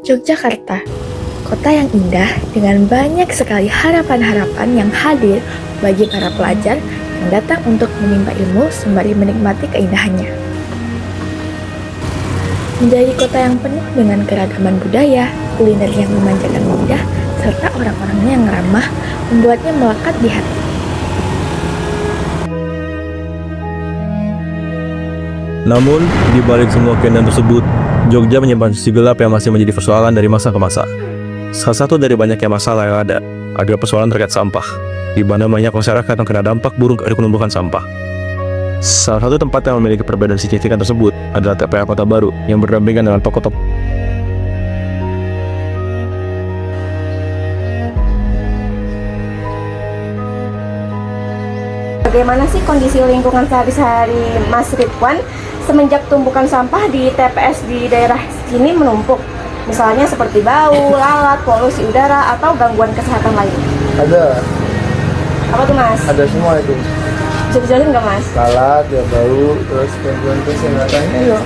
Yogyakarta, kota yang indah dengan banyak sekali harapan-harapan yang hadir bagi para pelajar yang datang untuk menimba ilmu sembari menikmati keindahannya. Menjadi kota yang penuh dengan keragaman budaya, kuliner yang memanjakan lidah, serta orang-orangnya yang ramah, membuatnya melekat di hati. Namun, di balik semua keindahan tersebut, Jogja menyimpan sisi gelap yang masih menjadi persoalan dari masa ke masa. Salah satu dari banyaknya masalah yang ada adalah persoalan terkait sampah, di mana banyak masyarakat yang kena dampak buruk dari penumpukan sampah. Salah satu tempat yang memiliki perbedaan signifikan tersebut adalah TPA Kota Baru yang berdampingan dengan toko-toko. Bagaimana sih kondisi lingkungan sehari-hari Mas Ridwan semenjak tumpukan sampah di TPS di daerah sini menumpuk? Misalnya seperti bau, lalat, polusi udara, atau gangguan kesehatan lain. Ada. Apa tuh Mas? Ada semua itu. Bisa dijelasin nggak Mas? Lalat, ya bau, terus gangguan kesehatannya ya.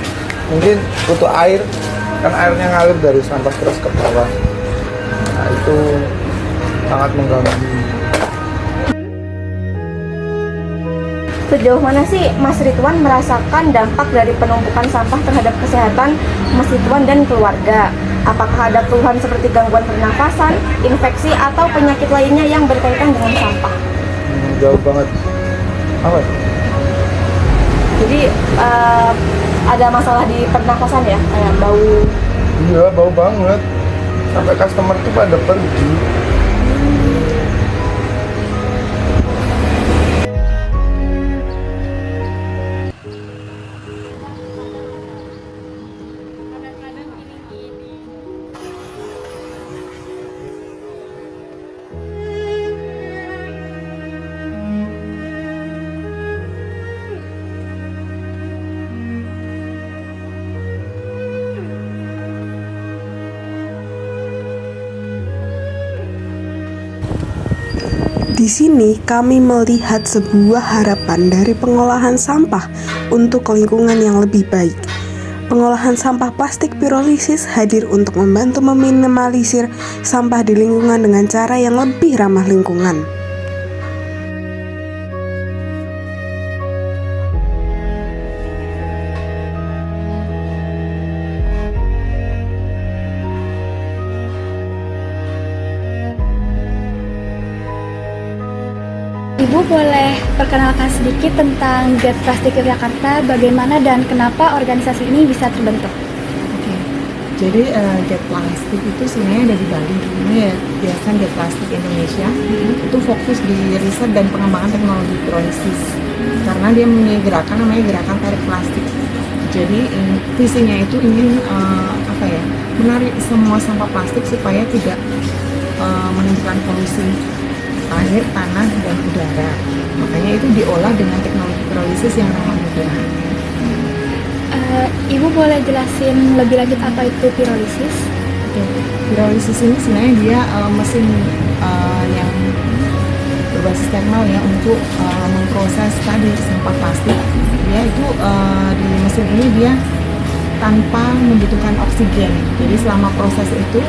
Mungkin butuh air, kan airnya ngalir dari sampah terus ke bawah. Nah itu sangat mengganggu. Sejauh mana sih Mas Ridwan merasakan dampak dari penumpukan sampah terhadap kesehatan Mas Ridwan dan keluarga? Apakah ada keluhan seperti gangguan pernafasan, infeksi, atau penyakit lainnya yang berkaitan dengan sampah? Jauh banget. Apa? Jadi ada masalah di pernafasan ya, kayak bau. Iya, bau banget. Sampai customer tuh pada pergi. Di sini kami melihat sebuah harapan dari pengolahan sampah untuk lingkungan yang lebih baik. Pengolahan sampah plastik pirolisis hadir untuk membantu meminimalisir sampah di lingkungan dengan cara yang lebih ramah lingkungan. Ibu boleh perkenalkan sedikit tentang Get Plastik Yogyakarta, bagaimana dan kenapa organisasi ini bisa terbentuk? Oke, jadi Get Plastik itu sebenarnya ada di Bali, ini ya biasa Get Plastik Indonesia itu fokus di riset dan pengembangan teknologi pirolisis karena dia mempunyai gerakan namanya gerakan tarik plastik. Jadi visinya itu ingin menarik semua sampah plastik supaya tidak menimbulkan polusi air, tanah, dan udara. Makanya itu diolah dengan teknologi pirolisis yang ramah lingkungan. Ibu boleh jelasin lebih lanjut apa itu pirolisis? Oke. Pirolisis ini sebenarnya dia mesin yang berbasis thermal ya untuk memproses tadi sampah plastik. Dia itu di mesin ini dia tanpa membutuhkan oksigen. Jadi selama proses itu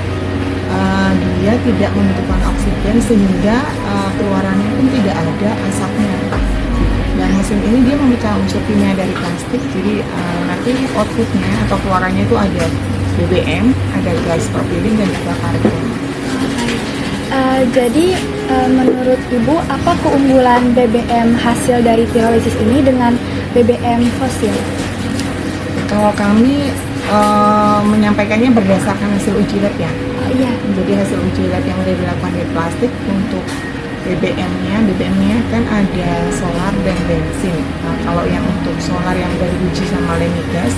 dia tidak membutuhkan oksigen sehingga keluarannya pun tidak ada asapnya. Dan mesin ini dia memecah unsur kimia dari plastik, jadi nanti outputnya atau keluarannya itu ada BBM, ada gas propilin dan juga karbon. Jadi menurut Ibu apa keunggulan BBM hasil dari pirolisis ini dengan BBM fosil? Kalau kami menyampaikannya berdasarkan hasil uji lab ya. Iya. Jadi hasil uji lab yang sudah dilakukan di plastik untuk BBM-nya kan ada solar dan bensin. Nah, kalau yang untuk solar yang sudah diuji sama Lenigas,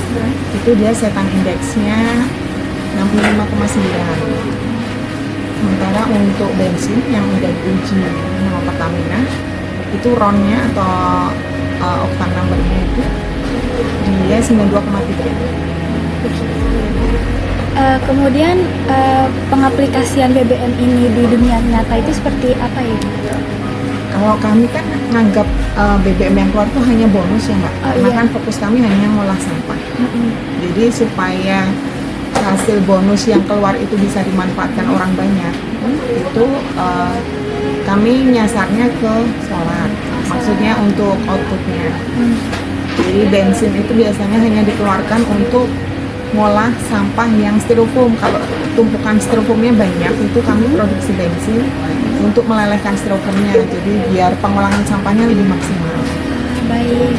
itu dia setan indeksnya 65,9. Sementara untuk bensin yang sudah diuji sama Pertamina, itu RON-nya atau oktan number-nya itu dia 92,3. Kemudian pengaplikasian BBM ini di dunia nyata itu seperti apa ya? Kalau kami kan nganggap BBM yang keluar itu hanya bonus ya Mbak, karena kan fokus kami hanya ngolah sampah. Jadi supaya hasil bonus yang keluar itu bisa dimanfaatkan orang banyak, itu kami nyasarnya ke solar, maksudnya untuk outputnya. Jadi bensin itu biasanya hanya dikeluarkan untuk ngolah sampah yang styrofoam. Kalau tumpukan styrofoamnya banyak, itu kami produksi bensin untuk melelehkan styrofoamnya, jadi biar pengolahan sampahnya lebih maksimal. Baik.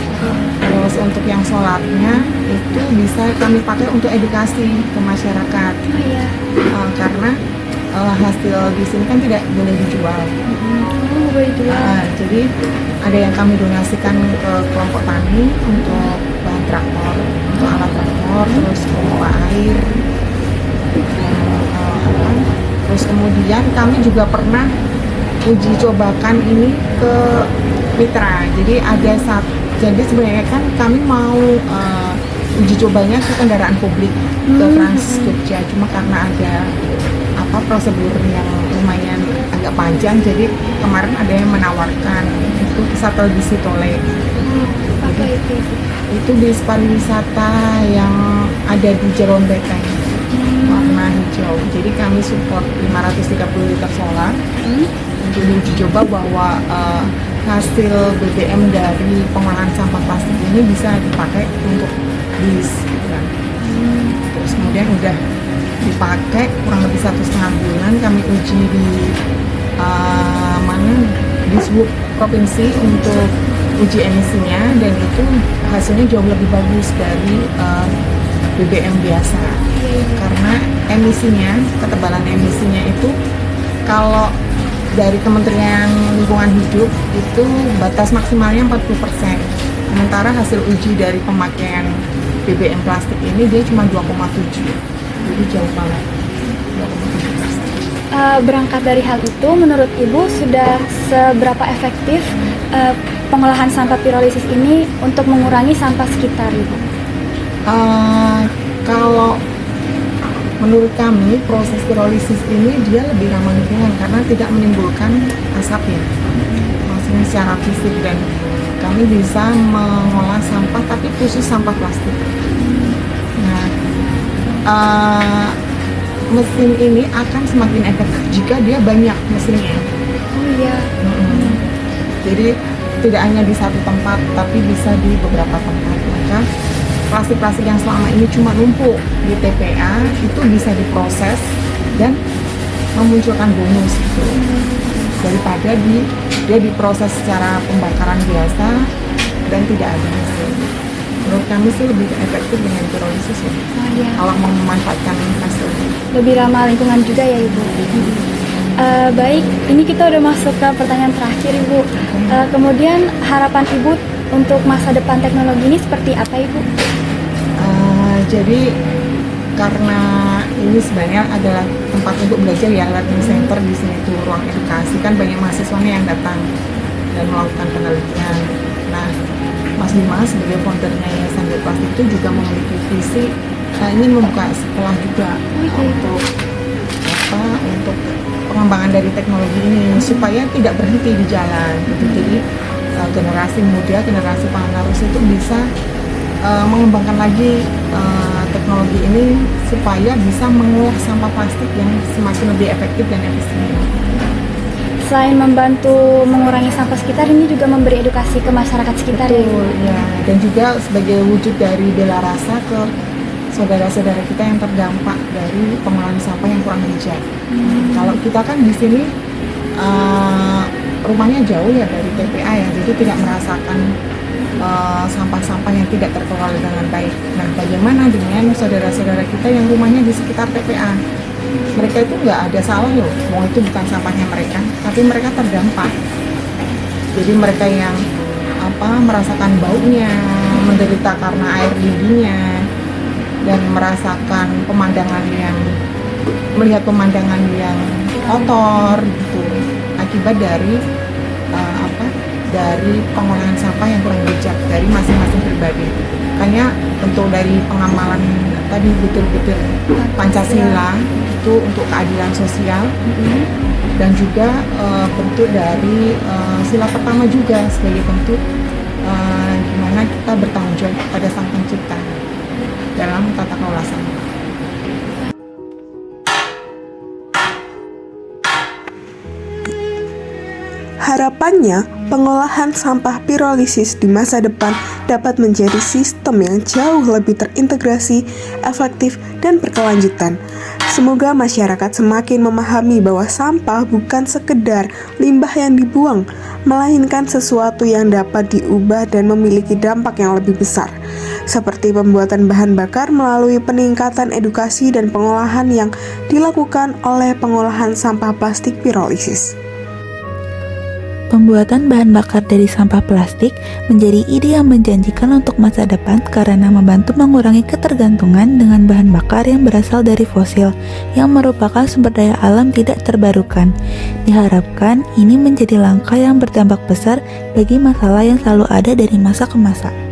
Terus untuk yang solarnya itu bisa kami pakai untuk edukasi ke masyarakat. Oh iya. Karena hasil di sini kan tidak boleh dijual. Oh, boleh dijual. Jadi ada yang kami donasikan ke kelompok tani untuk bahan traktor, untuk alat traktor, terus pompa air. Terus kemudian kami juga pernah uji cobakan ini ke mitra. Jadi sebenarnya kan kami mau uji cobanya ke kendaraan publik ke Trans Jogja, cuma karena ada prosedur yang lumayan agak panjang, jadi kemarin ada yang menawarkan itu shuttle di Sitole. Apa itu? Itu bis pariwisata yang ada di Jeron Beteng, warna hijau. Jadi kami support 530 liter solar untuk uji coba bahwa hasil BBM dari pengolahan sampah plastik ini bisa dipakai untuk bis. Terus kemudian udah dipakai kurang lebih 1,5 bulan, kami uji di di Sub provinsi untuk uji emisinya, dan itu hasilnya jauh lebih bagus dari BBM biasa. Karena emisinya, ketebalan emisinya itu kalau dari Kementerian Lingkungan Hidup itu batas maksimalnya 40%. Sementara hasil uji dari pemakaian BBM plastik ini dia cuma 2,7. Jadi jauh banget. 2,7%. Berangkat dari hal itu, menurut Ibu sudah seberapa efektif pengolahan sampah pirolisis ini untuk mengurangi sampah sekitar, Ibu? Kalau menurut kami proses pirolisis ini dia lebih ramah lingkungan karena tidak menimbulkan asap ya, maksudnya secara fisik, dan kami bisa mengolah sampah tapi khusus sampah plastik. Nah, mesin ini akan semakin efektif jika dia banyak mesinnya. Oh iya. Jadi tidak hanya di satu tempat, tapi bisa di beberapa tempat. Maka plastik-plastik yang selama ini cuma numpuk di TPA itu bisa diproses dan memunculkan bonus gitu. Daripada dia diproses secara pembakaran biasa dan tidak ada hasil. Menurut kami sih lebih efektif dengan pirolisis ya. Oh iya. Kalau mau memanfaatkan hasilnya. Lebih ramah lingkungan juga ya, Ibu. Baik, ini kita udah masuk ke pertanyaan terakhir, Ibu. Kemudian harapan Ibu untuk masa depan teknologi ini seperti apa, Ibu? Jadi karena ini sebenarnya adalah tempat untuk belajar ya, learning center di sini itu ruang edukasi, kan banyak mahasiswanya yang datang dan melakukan penelitian. Nah, Mas Dimas sebagai foundernya Yayasan Bioplastik itu juga memiliki visi ingin membuka sekolah juga untuk pengembangan dari teknologi ini supaya tidak berhenti di jalan gitu. Jadi generasi muda, generasi penerus itu bisa mengembangkan lagi teknologi ini supaya bisa mengolah sampah plastik yang semakin lebih efektif dan efisien. Selain membantu mengurangi sampah sekitar, ini juga memberi edukasi ke masyarakat sekitar. Betul, ya. Dan juga sebagai wujud dari bela rasa ke saudara-saudara kita yang terdampak dari pengolahan sampah yang kurang bijak. Kalau kita kan di sini rumahnya jauh ya dari TPA ya, jadi tidak merasakan sampah-sampah yang tidak terkelola dengan baik. Nah, bagaimana dengan saudara-saudara kita yang rumahnya di sekitar TPA? Mereka itu nggak ada salah loh, mau itu bukan sampahnya mereka, tapi mereka terdampak. Jadi mereka yang merasakan baunya, menderita karena air lidinya, dan melihat pemandangan yang kotor gitu, akibat dari dari pengolahan sampah yang kurang bijak dari masing-masing pribadi. Makanya bentuk dari pengamalan tadi betul-betul Pancasila itu untuk keadilan sosial, dan juga bentuk dari sila pertama juga sebagai bentuk gimana kita bertanggung jawab pada Sang Pencipta dalam tata kelola sampah. Harapannya, pengolahan sampah pirolisis di masa depan dapat menjadi sistem yang jauh lebih terintegrasi, efektif, dan berkelanjutan. Semoga masyarakat semakin memahami bahwa sampah bukan sekedar limbah yang dibuang, melainkan sesuatu yang dapat diubah dan memiliki dampak yang lebih besar, seperti pembuatan bahan bakar melalui peningkatan edukasi dan pengolahan yang dilakukan oleh pengolahan sampah plastik pirolisis. Pembuatan bahan bakar dari sampah plastik menjadi ide yang menjanjikan untuk masa depan karena membantu mengurangi ketergantungan dengan bahan bakar yang berasal dari fosil yang merupakan sumber daya alam tidak terbarukan. Diharapkan ini menjadi langkah yang berdampak besar bagi masalah yang selalu ada dari masa ke masa.